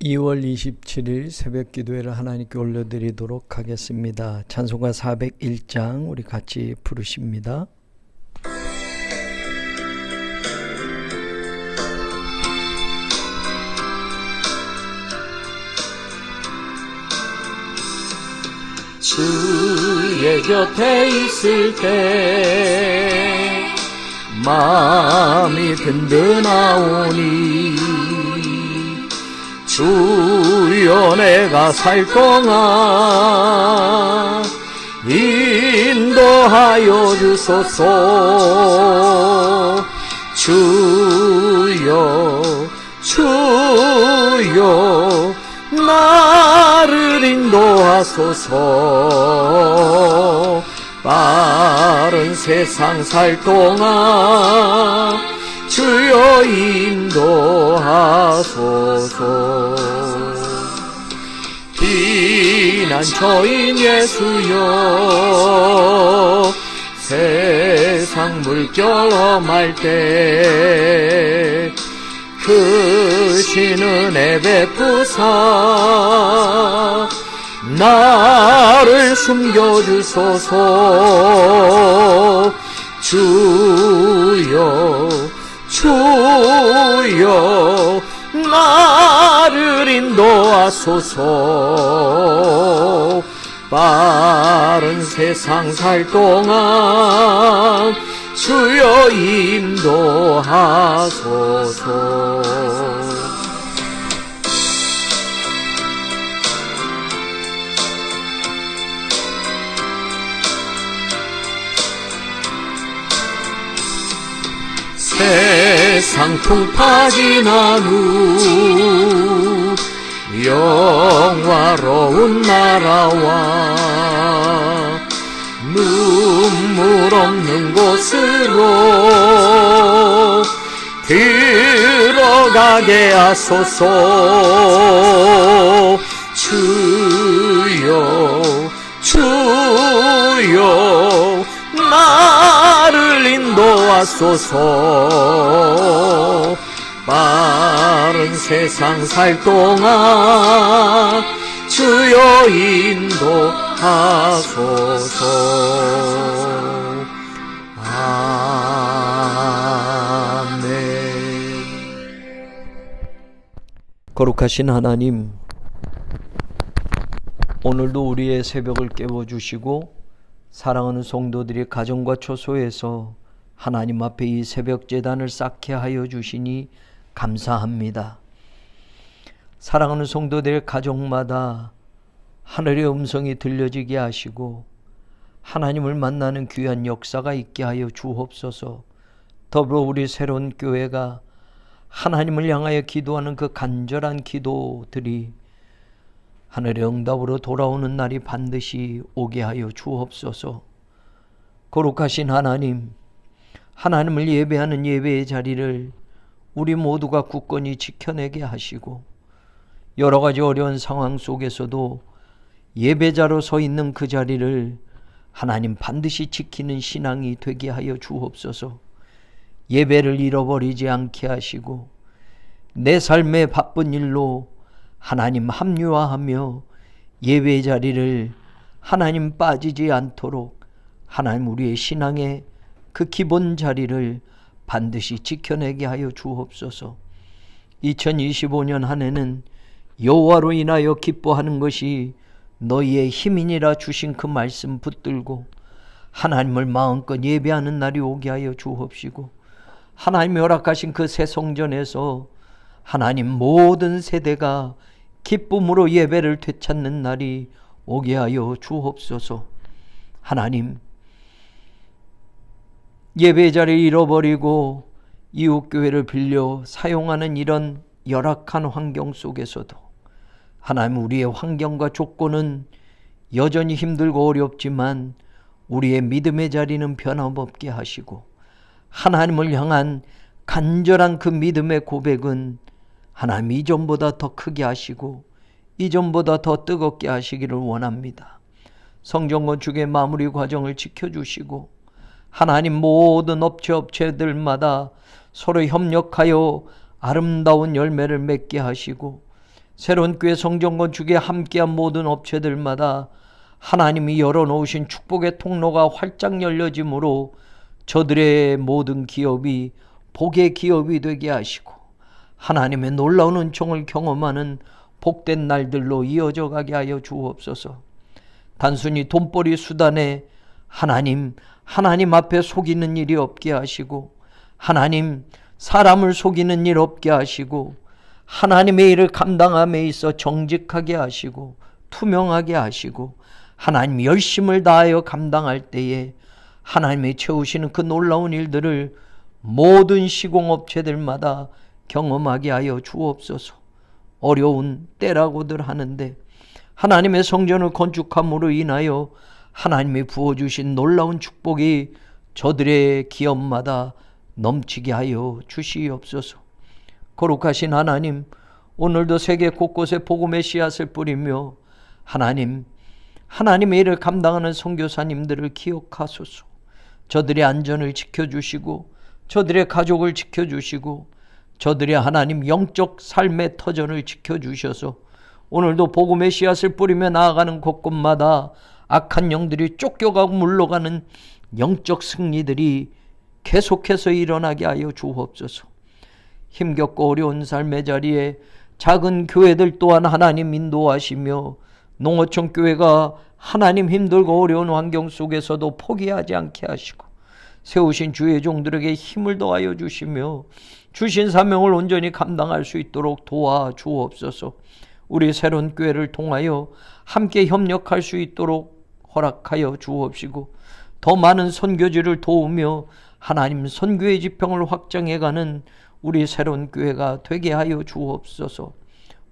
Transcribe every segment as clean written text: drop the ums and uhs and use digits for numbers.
2월 27일 새벽 기도회를 하나님께 올려드리도록 하겠습니다. 찬송가 401장 우리 같이 부르십니다. 주의 곁에 있을 때 마음이 든든하오니 주여 내가 살 동안 인도하여 주소서. 주여 나를 인도하소서. 빠른 세상 살 동안 주여 인도하소서. 피난처인 예수여 세상 물결 험할 때 크신 은혜 베푸사 나를 숨겨주소서. 주여 나를 인도하소서. 빠른 세상 살 동안 주여 인도하소서. 세상 풍파 지난 후 영화로운 나라와 눈물 없는 곳으로 들어가게 하소서. 주여 나를 인도하소서. 빠른 세상 살 동안 주여 인도하소서. 아멘. 거룩하신 하나님, 오늘도 우리의 새벽을 깨워주시고 사랑하는 성도들이 가정과 초소에서 하나님 앞에 이 새벽 제단을 쌓게 하여 주시니 감사합니다. 사랑하는 성도들의 가정마다 하늘의 음성이 들려지게 하시고 하나님을 만나는 귀한 역사가 있게 하여 주옵소서. 더불어 우리 새로운 교회가 하나님을 향하여 기도하는 그 간절한 기도들이 하늘의 응답으로 돌아오는 날이 반드시 오게 하여 주옵소서. 거룩하신 하나님, 하나님을 예배하는 예배의 자리를 우리 모두가 굳건히 지켜내게 하시고 여러 가지 어려운 상황 속에서도 예배자로 서 있는 그 자리를 하나님 반드시 지키는 신앙이 되게 하여 주옵소서. 예배를 잃어버리지 않게 하시고 내 삶의 바쁜 일로 하나님 합리화하며 예배의 자리를 하나님 빠지지 않도록 하나님 우리의 신앙의 그 기본 자리를 반드시 지켜내게 하여 주옵소서. 2025년 한 해는 여호와로 인하여 기뻐하는 것이 너희의 힘이니라 주신 그 말씀 붙들고 하나님을 마음껏 예배하는 날이 오게 하여 주옵시고 하나님이 허락하신 그 새 성전에서 하나님 모든 세대가 기쁨으로 예배를 되찾는 날이 오게 하여 주옵소서. 하나님, 예배 자리를 잃어버리고 이웃교회를 빌려 사용하는 이런 열악한 환경 속에서도 하나님 우리의 환경과 조건은 여전히 힘들고 어렵지만 우리의 믿음의 자리는 변함없게 하시고 하나님을 향한 간절한 그 믿음의 고백은 하나님 이전보다 더 크게 하시고 이전보다 더 뜨겁게 하시기를 원합니다. 성전 건축의 마무리 과정을 지켜주시고 하나님 모든 업체들마다 서로 협력하여 아름다운 열매를 맺게 하시고 새로운 교회 성전 건축에 함께한 모든 업체들마다 하나님이 열어놓으신 축복의 통로가 활짝 열려짐으로 저들의 모든 기업이 복의 기업이 되게 하시고 하나님의 놀라운 은총을 경험하는 복된 날들로 이어져 가게 하여 주옵소서. 단순히 돈벌이 수단에 하나님 앞에 속이는 일이 없게 하시고 하나님 사람을 속이는 일 없게 하시고 하나님의 일을 감당함에 있어 정직하게 하시고 투명하게 하시고 하나님 열심을 다하여 감당할 때에 하나님이 채우시는 그 놀라운 일들을 모든 시공업체들마다 경험하게 하여 주옵소서. 어려운 때라고들 하는데 하나님의 성전을 건축함으로 인하여 하나님이 부어주신 놀라운 축복이 저들의 기업마다 넘치게 하여 주시옵소서. 거룩하신 하나님, 오늘도 세계 곳곳에 복음의 씨앗을 뿌리며 하나님의 일을 감당하는 선교사님들을 기억하소서. 저들의 안전을 지켜주시고 저들의 가족을 지켜주시고 저들의 하나님 영적 삶의 터전을 지켜주셔서 오늘도 복음의 씨앗을 뿌리며 나아가는 곳곳마다 악한 영들이 쫓겨가고 물러가는 영적 승리들이 계속해서 일어나게 하여 주옵소서. 힘겹고 어려운 삶의 자리에 작은 교회들 또한 하나님 인도하시며 농어촌 교회가 하나님 힘들고 어려운 환경 속에서도 포기하지 않게 하시고 세우신 주의 종들에게 힘을 더하여 주시며 주신 사명을 온전히 감당할 수 있도록 도와주옵소서. 우리 새로운 교회를 통하여 함께 협력할 수 있도록 허락하여 주옵시고 더 많은 선교지를 도우며 하나님 선교의 지평을 확장해가는 우리 새로운 교회가 되게 하여 주옵소서.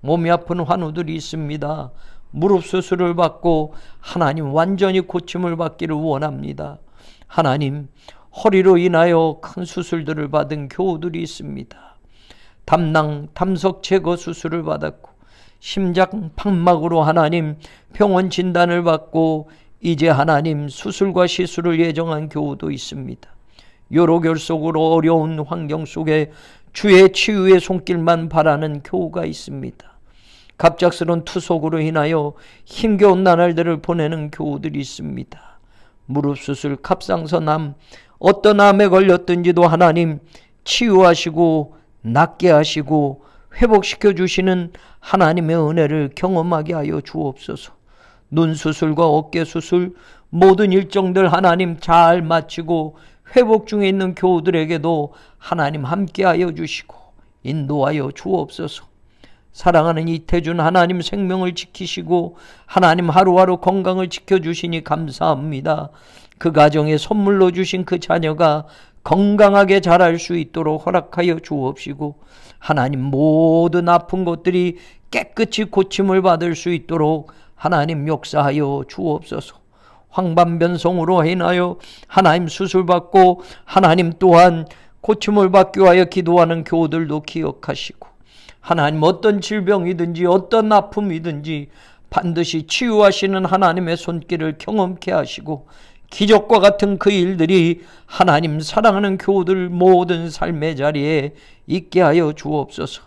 몸이 아픈 환우들이 있습니다. 무릎 수술을 받고 하나님 완전히 고침을 받기를 원합니다. 하나님 허리로 인하여 큰 수술들을 받은 교우들이 있습니다. 담석 제거 수술을 받았고 심장 판막으로 하나님 병원 진단을 받고 이제 하나님 수술과 시술을 예정한 교우도 있습니다. 요로결석으로 어려운 환경 속에 주의 치유의 손길만 바라는 교우가 있습니다. 갑작스러운 투석으로 인하여 힘겨운 나날들을 보내는 교우들이 있습니다. 무릎 수술, 갑상선암, 어떤 암에 걸렸든지도 하나님 치유하시고 낫게 하시고 회복시켜 주시는 하나님의 은혜를 경험하게 하여 주옵소서. 눈 수술과 어깨 수술 모든 일정들 하나님 잘 마치고 회복 중에 있는 교우들에게도 하나님 함께하여 주시고 인도하여 주옵소서. 사랑하는 이태준 하나님 생명을 지키시고 하나님 하루하루 건강을 지켜주시니 감사합니다. 그 가정에 선물로 주신 그 자녀가 건강하게 자랄 수 있도록 허락하여 주옵시고 하나님 모든 아픈 것들이 깨끗이 고침을 받을 수 있도록 하나님 역사하여 주옵소서. 황반변성으로 인하여 하나님 수술받고 하나님 또한 고침을 받기 위하여 기도하는 교우들도 기억하시고 하나님 어떤 질병이든지 어떤 아픔이든지 반드시 치유하시는 하나님의 손길을 경험케 하시고 기적과 같은 그 일들이 하나님 사랑하는 교우들 모든 삶의 자리에 있게 하여 주옵소서.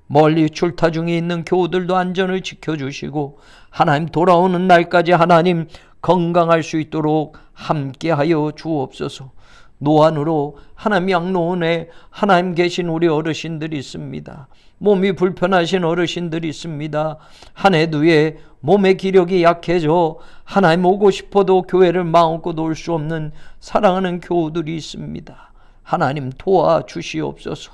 멀리 출타 중에 있는 교우들도 안전을 지켜주시고 하나님 돌아오는 날까지 하나님 건강할 수 있도록 함께하여 주옵소서. 노안으로 하나님 양로원에 하나님 계신 우리 어르신들이 있습니다. 몸이 불편하신 어르신들이 있습니다. 한 해 뒤에 몸의 기력이 약해져 하나님 오고 싶어도 교회를 마음껏 올 수 없는 사랑하는 교우들이 있습니다. 하나님 도와주시옵소서.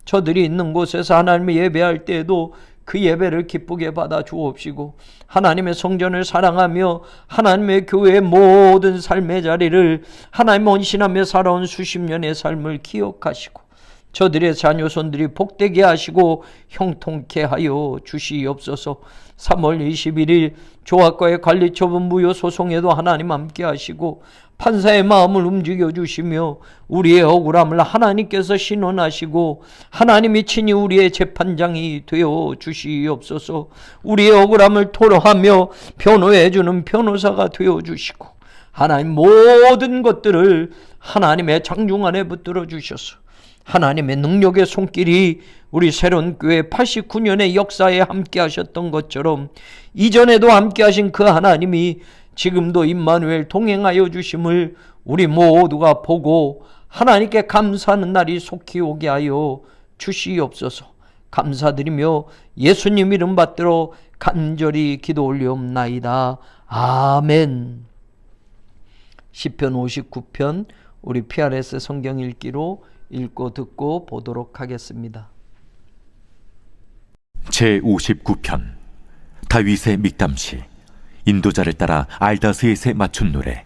저들이 있는 곳에서 하나님의 예배할 때에도 그 예배를 기쁘게 받아 주옵시고 하나님의 성전을 사랑하며 하나님의 교회의 모든 삶의 자리를 하나님 헌신하며 살아온 수십 년의 삶을 기억하시고 저들의 자녀손들이 복되게 하시고 형통케 하여 주시옵소서. 3월 21일 조합과의 관리처분 무효 소송에도 하나님 함께 하시고 판사의 마음을 움직여 주시며 우리의 억울함을 하나님께서 신원하시고 하나님이 친히 우리의 재판장이 되어 주시옵소서. 우리의 억울함을 토로하며 변호해 주는 변호사가 되어 주시고 하나님 모든 것들을 하나님의 장중 안에 붙들어 주셔서 하나님의 능력의 손길이 우리 새로운 교회 89년의 역사에 함께 하셨던 것처럼 이전에도 함께 하신 그 하나님이 지금도 임마누엘 동행하여 주심을 우리 모두가 보고 하나님께 감사하는 날이 속히 오게 하여 주시옵소서. 감사드리며 예수님 이름 받들어 간절히 기도 올리옵나이다. 아멘. 시편 59편 우리 PRS 성경 읽기로 읽고 듣고 보도록 하겠습니다. 제59편 다윗의 믹담시. 인도자를 따라 알다스에세 맞춘 노래.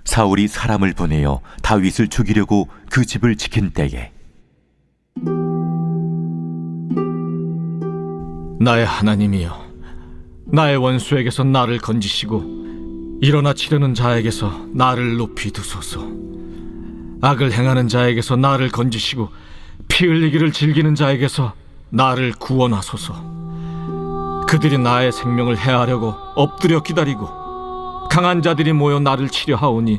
사울이 사람을 보내어 다윗을 죽이려고 그 집을 지킨 때에 나의 하나님이여, 나의 원수에게서 나를 건지시고 일어나 치려는 자에게서 나를 높이 두소서. 악을 행하는 자에게서 나를 건지시고 피 흘리기를 즐기는 자에게서 나를 구원하소서. 그들이 나의 생명을 해하려고 엎드려 기다리고 강한 자들이 모여 나를 치려 하오니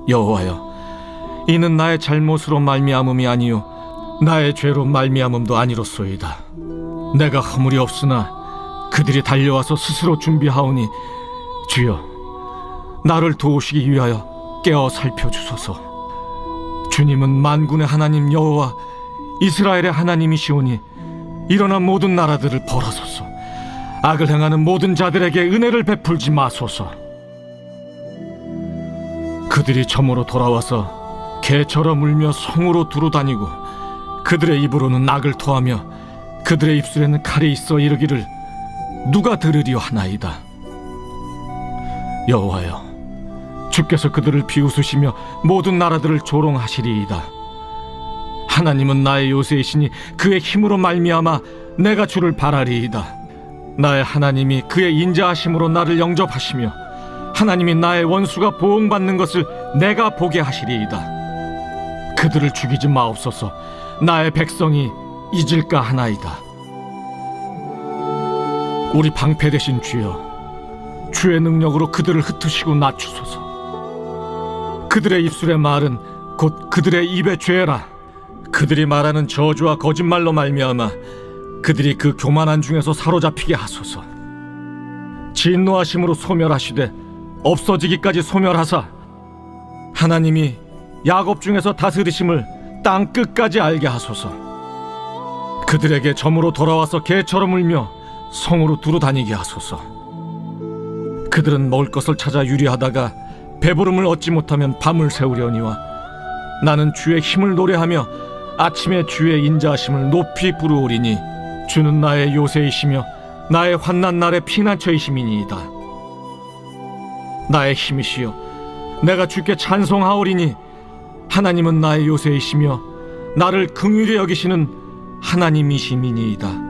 여호와여, 이는 나의 잘못으로 말미암음이 아니요 나의 죄로 말미암음도 아니로소이다. 내가 허물이 없으나 그들이 달려와서 스스로 준비하오니 주여, 나를 도우시기 위하여 깨어 살펴주소서. 주님은 만군의 하나님 여호와 이스라엘의 하나님이시오니 일어나 모든 나라들을 벌하소서. 악을 행하는 모든 자들에게 은혜를 베풀지 마소서. 그들이 점으로 돌아와서 개처럼 울며 성으로 두루 다니고 그들의 입으로는 악을 토하며 그들의 입술에는 칼이 있어 이르기를 누가 들으리요 하나이다. 여호와여, 주께서 그들을 비웃으시며 모든 나라들을 조롱하시리이다. 하나님은 나의 요새이시니 그의 힘으로 말미암아 내가 주를 바라리이다. 나의 하나님이 그의 인자하심으로 나를 영접하시며 하나님이 나의 원수가 보응받는 것을 내가 보게 하시리이다. 그들을 죽이지 마옵소서. 나의 백성이 잊을까 하나이다. 우리 방패 되신 주여, 주의 능력으로 그들을 흩으시고 낮추소서. 그들의 입술의 말은 곧 그들의 입의 죄라. 그들이 말하는 저주와 거짓말로 말미암아 그들이 그 교만한 중에서 사로잡히게 하소서. 진노하심으로 소멸하시되 없어지기까지 소멸하사 하나님이 야곱 중에서 다스리심을 땅 끝까지 알게 하소서. 그들에게 점으로 돌아와서 개처럼 울며 성으로 두루 다니게 하소서. 그들은 먹을 것을 찾아 유리하다가 배부름을 얻지 못하면 밤을 새우려니와 나는 주의 힘을 노래하며 아침에 주의 인자하심을 높이 부르오리니 주는 나의 요새이시며 나의 환난 날의 피난처이심이니이다. 나의 힘이시여, 내가 주께 찬송하오리니 하나님은 나의 요새이시며 나를 긍휼히 여기시는 하나님이심이니이다.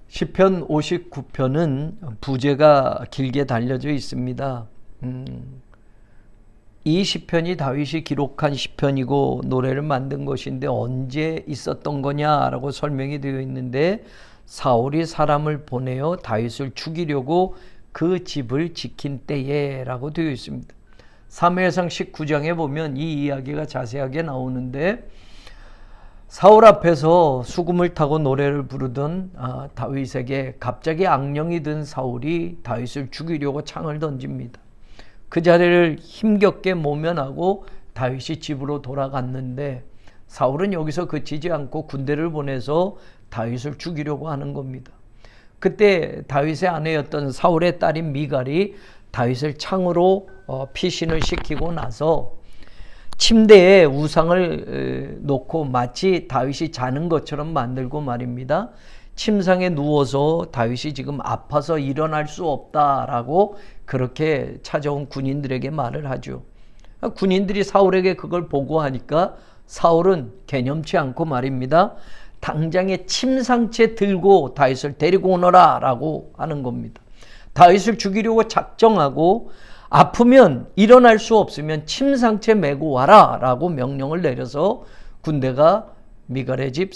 시편 59편은 부제가 길게 달려져 있습니다. 이 시편이 다윗이 기록한 시편이고 노래를 만든 것인데 언제 있었던 거냐라고 설명이 되어 있는데 사울이 사람을 보내어 다윗을 죽이려고 그 집을 지킨 때에 라고 되어 있습니다. 사무엘상 19장에 보면 이 이야기가 자세하게 나오는데 사울 앞에서 수금을 타고 노래를 부르던 다윗에게 갑자기 악령이 든 사울이 다윗을 죽이려고 창을 던집니다. 그 자리를 힘겹게 모면하고 다윗이 집으로 돌아갔는데 사울은 여기서 그치지 않고 군대를 보내서 다윗을 죽이려고 하는 겁니다. 그때 다윗의 아내였던 사울의 딸인 미갈이 다윗을 창으로 피신을 시키고 나서 침대에 우상을 놓고 마치 다윗이 자는 것처럼 만들고 말입니다. 침상에 누워서 다윗이 지금 아파서 일어날 수 없다라고 그렇게 찾아온 군인들에게 말을 하죠. 군인들이 사울에게 그걸 보고하니까 사울은 개념치 않고 말입니다. 당장에 침상채 들고 다윗을 데리고 오너라 라고 하는 겁니다. 다윗을 죽이려고 작정하고 아프면 일어날 수 없으면 침상채 메고 와라 라고 명령을 내려서 군대가 미갈의 집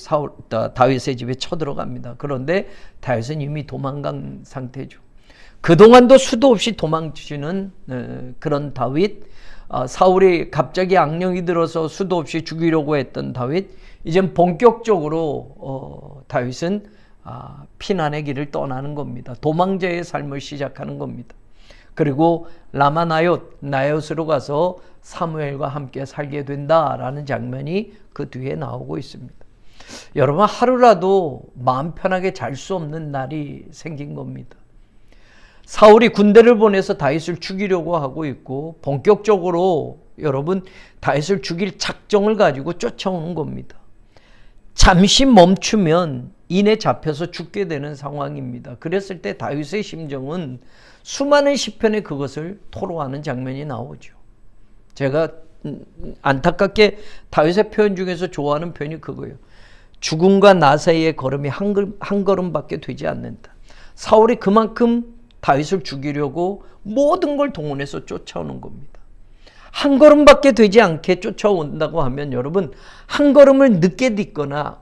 다윗의 집에 쳐들어갑니다. 그런데 다윗은 이미 도망간 상태죠. 그동안도 수도 없이 도망치는 그런 다윗, 사울이 갑자기 악령이 들어서 수도 없이 죽이려고 했던 다윗, 이젠 본격적으로 다윗은 피난의 길을 떠나는 겁니다. 도망자의 삶을 시작하는 겁니다. 그리고 라마 나옳으로 가서 사무엘과 함께 살게 된다라는 장면이 그 뒤에 나오고 있습니다. 여러분, 하루라도 마음 편하게 잘 수 없는 날이 생긴 겁니다. 사울이 군대를 보내서 다윗을 죽이려고 하고 있고, 본격적으로 여러분 다윗을 죽일 작정을 가지고 쫓아오는 겁니다. 잠시 멈추면 인에 잡혀서 죽게 되는 상황입니다. 그랬을 때 다윗의 심정은 수많은 시편에 그것을 토로하는 장면이 나오죠. 제가 안타깝게 다윗의 표현 중에서 좋아하는 표현이 그거예요. 죽음과 나 사이의 걸음이 한 걸음밖에 되지 않는다. 사울이 그만큼 다윗을 죽이려고 모든 걸 동원해서 쫓아오는 겁니다. 한 걸음밖에 되지 않게 쫓아온다고 하면 여러분, 한 걸음을 늦게 딛거나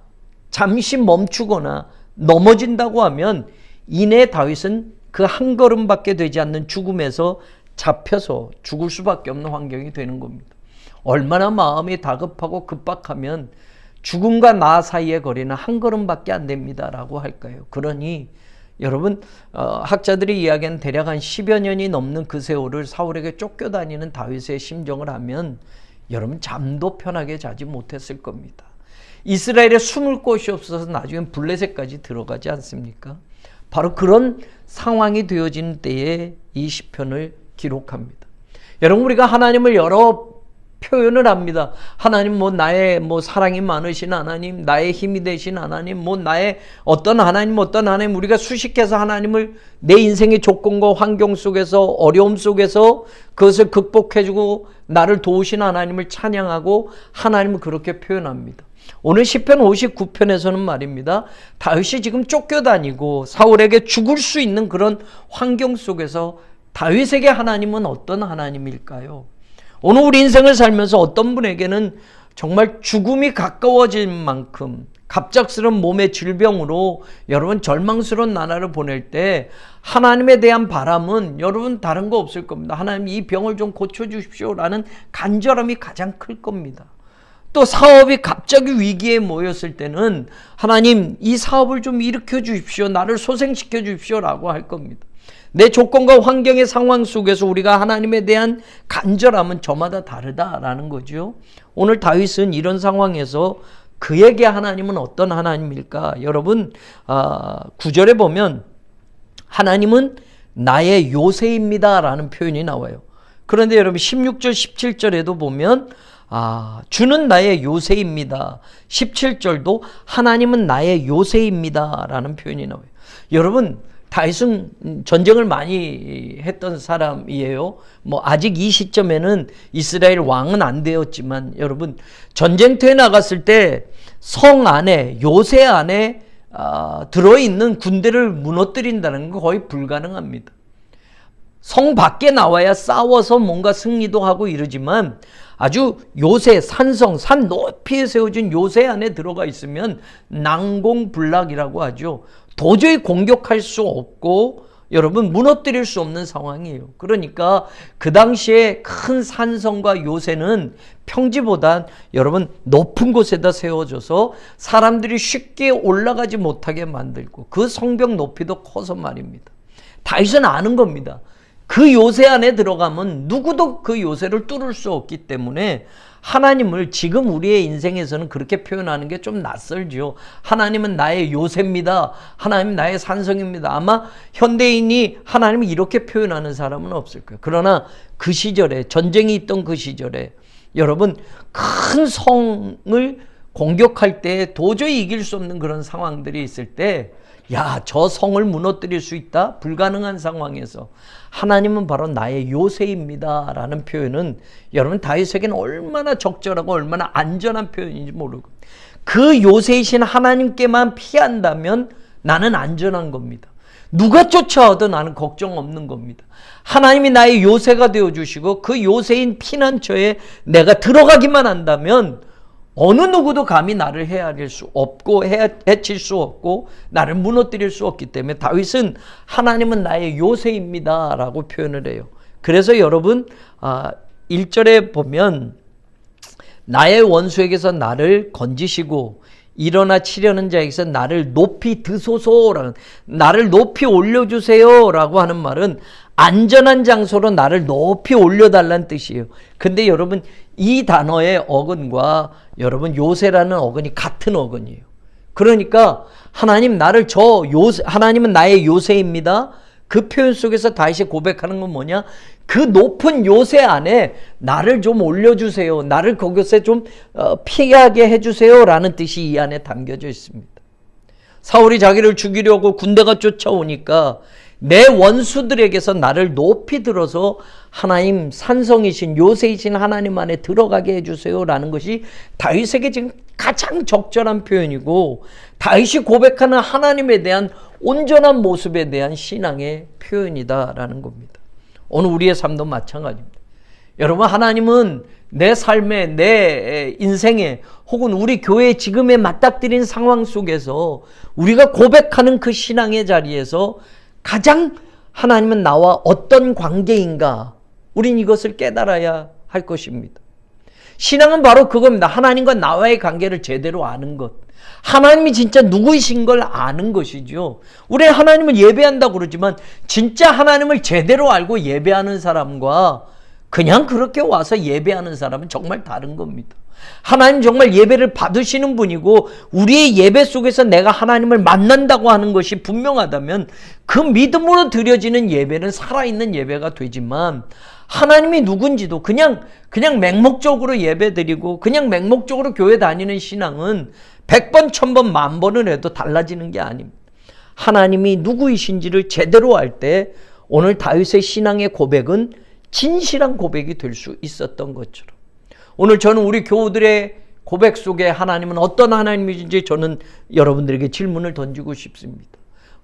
잠시 멈추거나 넘어진다고 하면 이내 다윗은 그 한 걸음밖에 되지 않는 죽음에서 잡혀서 죽을 수밖에 없는 환경이 되는 겁니다. 얼마나 마음이 다급하고 급박하면 죽음과 나 사이의 거리는 한 걸음밖에 안 됩니다라고 할까요? 그러니 여러분, 학자들이 이야기한 대략 한 10여 년이 넘는 그 세월을 사울에게 쫓겨다니는 다윗의 심정을 하면 여러분, 잠도 편하게 자지 못했을 겁니다. 이스라엘에 숨을 곳이 없어서 나중엔 블레셋까지 들어가지 않습니까? 바로 그런 상황이 되어진 때에 이 시편을 기록합니다. 여러분, 우리가 하나님을 여러 표현을 합니다. 하나님, 나의 사랑이 많으신 하나님, 나의 힘이 되신 하나님, 나의 어떤 하나님, 우리가 수식해서 하나님을 내 인생의 조건과 환경 속에서, 어려움 속에서 그것을 극복해주고 나를 도우신 하나님을 찬양하고 하나님을 그렇게 표현합니다. 오늘 시편 59편에서는 말입니다, 다윗이 지금 쫓겨다니고 사울에게 죽을 수 있는 그런 환경 속에서 다윗에게 하나님은 어떤 하나님일까요? 오늘 우리 인생을 살면서 어떤 분에게는 정말 죽음이 가까워질 만큼 갑작스러운 몸의 질병으로 여러분 절망스러운 나날을 보낼 때 하나님에 대한 바람은 여러분 다른 거 없을 겁니다. 하나님, 이 병을 좀 고쳐주십시오라는 간절함이 가장 클 겁니다. 또 사업이 갑자기 위기에 모였을 때는 하나님, 이 사업을 좀 일으켜 주십시오, 나를 소생시켜 주십시오라고 할 겁니다. 내 조건과 환경의 상황 속에서 우리가 하나님에 대한 간절함은 저마다 다르다라는 거죠. 오늘 다윗은 이런 상황에서 그에게 하나님은 어떤 하나님일까? 여러분, 9절에 보면 하나님은 나의 요새입니다 라는 표현이 나와요. 그런데 여러분 16절 17절에도 보면 주는 나의 요새입니다. 17절도 하나님은 나의 요새입니다 라는 표현이 나와요. 여러분, 다윗은 전쟁을 많이 했던 사람이에요. 아직 이 시점에는 이스라엘 왕은 안 되었지만 여러분, 전쟁터에 나갔을 때 성 안에, 요새 안에 들어있는 군대를 무너뜨린다는 건 거의 불가능합니다. 성 밖에 나와야 싸워서 뭔가 승리도 하고 이러지만 아주 요새, 산성, 산 높이에 세워진 요새 안에 들어가 있으면 난공불락이라고 하죠. 도저히 공격할 수 없고 여러분 무너뜨릴 수 없는 상황이에요. 그러니까 그 당시에 큰 산성과 요새는 평지보단 여러분 높은 곳에다 세워져서 사람들이 쉽게 올라가지 못하게 만들고 그 성벽 높이도 커서 말입니다. 다윗은 아는 겁니다. 그 요새 안에 들어가면 누구도 그 요새를 뚫을 수 없기 때문에 하나님을 지금 우리의 인생에서는 그렇게 표현하는 게 좀 낯설죠. 하나님은 나의 요새입니다. 하나님 나의 산성입니다. 아마 현대인이 하나님을 이렇게 표현하는 사람은 없을 거예요. 그러나 그 시절에, 전쟁이 있던 그 시절에 여러분, 큰 성을 공격할 때 도저히 이길 수 없는 그런 상황들이 있을 때, 저 성을 무너뜨릴 수 있다? 불가능한 상황에서 하나님은 바로 나의 요새입니다 라는 표현은 여러분 다윗에게는 얼마나 적절하고 얼마나 안전한 표현인지 모르고, 그 요새이신 하나님께만 피한다면 나는 안전한 겁니다. 누가 쫓아와도 나는 걱정 없는 겁니다. 하나님이 나의 요새가 되어주시고 그 요새인 피난처에 내가 들어가기만 한다면 어느 누구도 감히 나를 헤아릴 수 없고 해칠 수 없고 나를 무너뜨릴 수 없기 때문에 다윗은 하나님은 나의 요새입니다 라고 표현을 해요. 그래서 여러분 1절에 보면 나의 원수에게서 나를 건지시고 일어나 치려는 자에게서 나를 높이 드소서라는, 나를 높이 올려주세요 라고 하는 말은 안전한 장소로 나를 높이 올려달라는 뜻이에요. 근데 여러분 이 단어의 어근과 여러분 요새라는 어근이 같은 어근이에요. 그러니까 하나님 하나님은 나의 요새입니다. 그 표현 속에서 다윗이 고백하는 건 뭐냐? 그 높은 요새 안에 나를 좀 올려주세요. 나를 거기서 좀 피하게 해주세요 라는 뜻이 이 안에 담겨져 있습니다. 사울이 자기를 죽이려고 군대가 쫓아오니까 내 원수들에게서 나를 높이 들어서 하나님 산성이신 요새이신 하나님 안에 들어가게 해주세요 라는 것이 다윗에게 지금 가장 적절한 표현이고 다윗이 고백하는 하나님에 대한 온전한 모습에 대한 신앙의 표현이다라는 겁니다. 오늘 우리의 삶도 마찬가지입니다. 여러분 하나님은 내 삶에 내 인생에 혹은 우리 교회 지금에 맞닥뜨린 상황 속에서 우리가 고백하는 그 신앙의 자리에서 가장 하나님은 나와 어떤 관계인가 우린 이것을 깨달아야 할 것입니다. 신앙은 바로 그겁니다. 하나님과 나와의 관계를 제대로 아는 것. 하나님이 진짜 누구이신 걸 아는 것이죠. 우리는 하나님을 예배한다고 그러지만 진짜 하나님을 제대로 알고 예배하는 사람과 그냥 그렇게 와서 예배하는 사람은 정말 다른 겁니다. 하나님 정말 예배를 받으시는 분이고 우리의 예배 속에서 내가 하나님을 만난다고 하는 것이 분명하다면 그 믿음으로 드려지는 예배는 살아있는 예배가 되지만 하나님이 누군지도 그냥 맹목적으로 예배드리고 그냥 맹목적으로 교회 다니는 신앙은 100번, 1000번, 10,000번을 해도 달라지는 게 아닙니다. 하나님이 누구이신지를 제대로 알 때 오늘 다윗의 신앙의 고백은 진실한 고백이 될 수 있었던 것처럼 오늘 저는 우리 교우들의 고백 속에 하나님은 어떤 하나님이신지 저는 여러분들에게 질문을 던지고 싶습니다.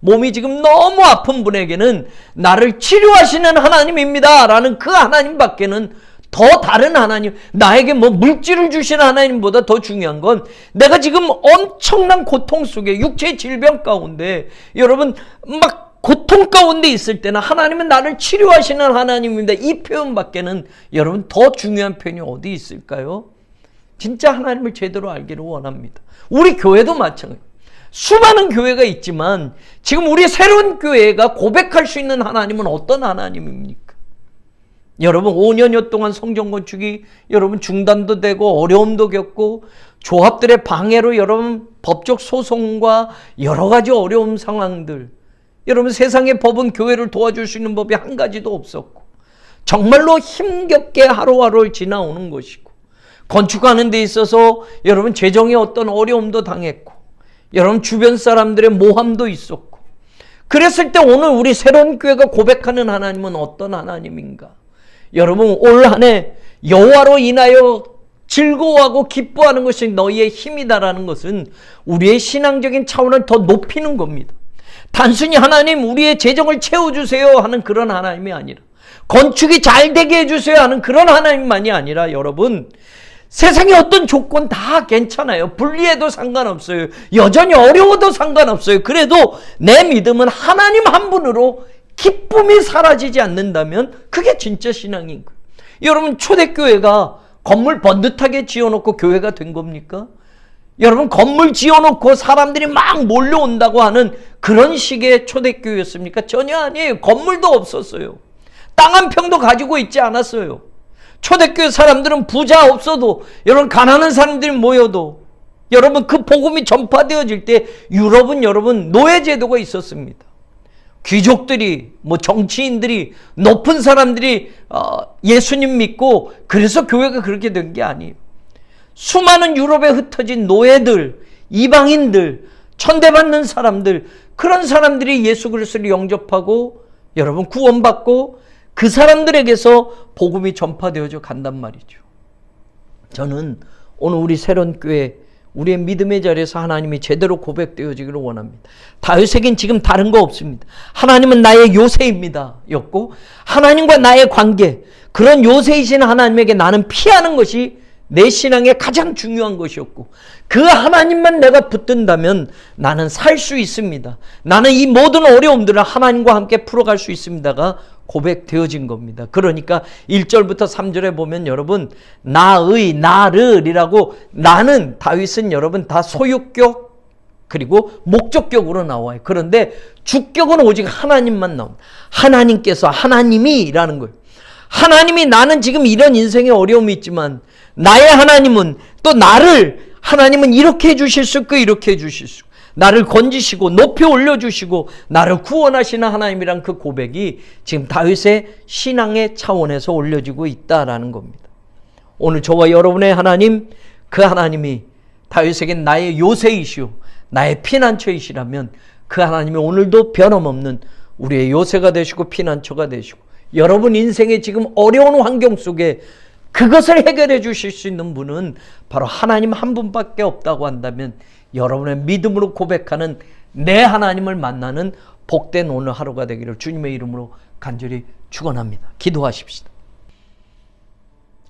몸이 지금 너무 아픈 분에게는 나를 치료하시는 하나님입니다 라는 그 하나님밖에는 더 다른 하나님, 나에게 뭐 물질을 주시는 하나님보다 더 중요한 건 내가 지금 엄청난 고통 속에 육체의 질병 가운데 여러분 막 고통 가운데 있을 때는 하나님은 나를 치료하시는 하나님입니다. 이 표현밖에는 여러분 더 중요한 표현이 어디 있을까요? 진짜 하나님을 제대로 알기를 원합니다. 우리 교회도 마찬가지입니다. 수많은 교회가 있지만 지금 우리 새로운 교회가 고백할 수 있는 하나님은 어떤 하나님입니까? 여러분 5년여 동안 성전 건축이 여러분 중단도 되고 어려움도 겪고 조합들의 방해로 여러분 법적 소송과 여러 가지 어려운 상황들 여러분 세상의 법은 교회를 도와줄 수 있는 법이 한 가지도 없었고 정말로 힘겹게 하루하루를 지나오는 것이고 건축하는 데 있어서 여러분 재정의 어떤 어려움도 당했고 여러분 주변 사람들의 모함도 있었고 그랬을 때 오늘 우리 새로운 교회가 고백하는 하나님은 어떤 하나님인가? 여러분 올 한 해 여호와로 인하여 즐거워하고 기뻐하는 것이 너희의 힘이다라는 것은 우리의 신앙적인 차원을 더 높이는 겁니다. 단순히 하나님 우리의 재정을 채워주세요 하는 그런 하나님이 아니라 건축이 잘 되게 해주세요 하는 그런 하나님만이 아니라 여러분 세상의 어떤 조건 다 괜찮아요. 불리해도 상관없어요. 여전히 어려워도 상관없어요. 그래도 내 믿음은 하나님 한 분으로 기쁨이 사라지지 않는다면 그게 진짜 신앙인 거예요. 여러분 초대교회가 건물 번듯하게 지어놓고 교회가 된 겁니까? 여러분 건물 지어놓고 사람들이 막 몰려온다고 하는 그런 식의 초대교회였습니까? 전혀 아니에요. 건물도 없었어요. 땅 한 평도 가지고 있지 않았어요. 초대교회 사람들은 부자 없어도 여러분 가난한 사람들이 모여도 여러분 그 복음이 전파되어질 때 유럽은 여러분 노예제도가 있었습니다. 귀족들이 뭐 정치인들이 높은 사람들이 예수님 믿고 그래서 교회가 그렇게 된 게 아니에요. 수많은 유럽에 흩어진 노예들, 이방인들, 천대받는 사람들 그런 사람들이 예수 그리스도를 영접하고 여러분 구원받고 그 사람들에게서 복음이 전파되어져 간단 말이죠. 저는 오늘 우리 새로운 교회 우리의 믿음의 자리에서 하나님이 제대로 고백되어지기를 원합니다. 다윗에겐 지금 다른 거 없습니다. 하나님은 나의 요새입니다 였고 하나님과 나의 관계 그런 요새이신 하나님에게 나는 피하는 것이 내 신앙의 가장 중요한 것이었고 그 하나님만 내가 붙든다면 나는 살 수 있습니다. 나는 이 모든 어려움들을 하나님과 함께 풀어갈 수 있습니다가 고백되어진 겁니다. 그러니까 1절부터 3절에 보면 여러분 나를이라고 나는 다윗은 여러분 다 소유격 그리고 목적격으로 나와요. 그런데 주격은 오직 하나님만 나옵니다. 하나님께서 하나님이라는 거예요. 하나님이 나는 지금 이런 인생의 어려움이 있지만 나의 하나님은 또 나를 하나님은 이렇게 해주실 수 있고 이렇게 해주실 수 있고 나를 건지시고 높이 올려주시고 나를 구원하시는 하나님이란 그 고백이 지금 다윗의 신앙의 차원에서 올려지고 있다라는 겁니다. 오늘 저와 여러분의 하나님, 그 하나님이 다윗에겐 나의 요새이시오 나의 피난처이시라면 그 하나님이 오늘도 변함없는 우리의 요새가 되시고 피난처가 되시고 여러분 인생의 지금 어려운 환경 속에 그것을 해결해 주실 수 있는 분은 바로 하나님 한 분밖에 없다고 한다면 여러분의 믿음으로 고백하는 내 하나님을 만나는 복된 오늘 하루가 되기를 주님의 이름으로 간절히 축원합니다. 기도하십시다.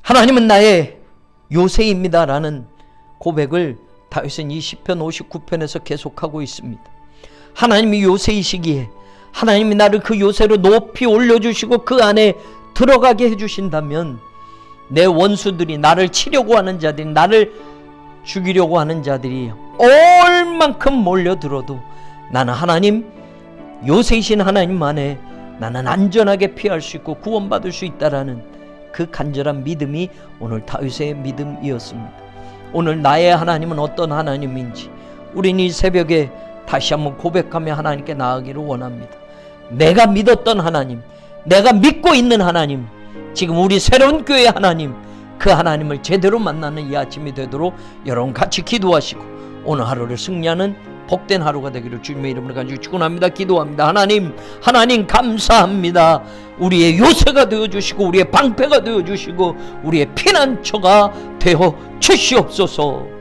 하나님은 나의 요새입니다 라는 고백을 다윗은 이 시편 59편에서 계속하고 있습니다. 하나님이 요새이시기에 하나님이 나를 그 요새로 높이 올려주시고 그 안에 들어가게 해주신다면 내 원수들이 나를 치려고 하는 자들이 나를 죽이려고 하는 자들이 얼만큼 몰려들어도 나는 하나님 요새이신 하나님 안에 나는 안전하게 피할 수 있고 구원받을 수 있다라는 그 간절한 믿음이 오늘 다윗의 믿음이었습니다. 오늘 나의 하나님은 어떤 하나님인지 우리는 이 새벽에 다시 한번 고백하며 하나님께 나아가기를 원합니다. 내가 믿었던 하나님, 내가 믿고 있는 하나님, 지금 우리 새로운 교회의 하나님, 그 하나님을 제대로 만나는 이 아침이 되도록 여러분 같이 기도하시고 오늘 하루를 승리하는 복된 하루가 되기를 주님의 이름으로 간절히 축원합니다. 기도합니다. 하나님 감사합니다. 우리의 요새가 되어주시고 우리의 방패가 되어주시고 우리의 피난처가 되어 주시옵소서.